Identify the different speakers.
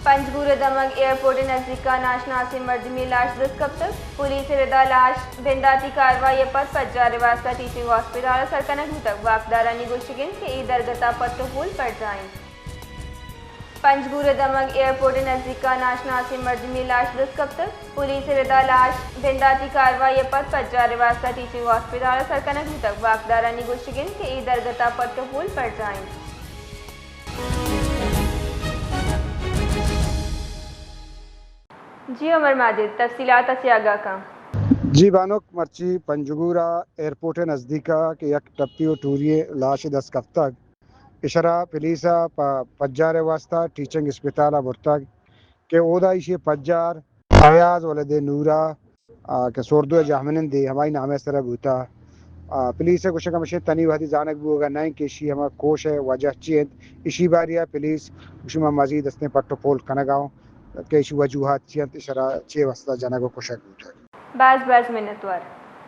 Speaker 1: पंजगुर दमक airport नजदीक का नाशनासी मर्द में लाश दस्तकब तक पुलिस रदा लाश भिंदाती कार्रवाई पर पज्जा वास्ता टीचिंग हॉस्पिटल सरकनक तक वाकदारा निगोशिगिन के ई दरगता पत्तो फूल पड़ जाएं। पंजगुर दमक एयरपोर्ट नजदीक का नाशनासी मर्द में लाश दस्तकब तक पुलिस रदा लाश भिंदाती कार्रवाई पर पज्जा वास्ता टीचिंग हॉस्पिटल सरकनक तक वाकदारा निगोशिगिन के ई दरगता पत्तो फूल पड़ जाएं। जी उमर माजिद तफसीलात से आगा का
Speaker 2: जी बानुक मर्ची पंजगुरा एयरपोर्ट नज़दीका के यक टप्पी टूरिए लाश दस कफ्तक इशरा पुलिसा पज्जार वास्ता टीचिंग अस्पताल बुरतक के ओदा इशे पज्जार फयाज वलदे नूरा के सोर्दो जहमन दे हमारी नाम सर बूता पुलिस कुछ का मशे तनी वहदी जानक भी होगा नहीं कि इशी हमारा कोश है वजह चेंद इशी बारिया पुलिस उसी में मजीद असने पट्टो पोल कनगाओ के इशी वजूहात चेंद इशरा 6 वस्ता जनक को कुशक बूता
Speaker 1: बाज मिनतवार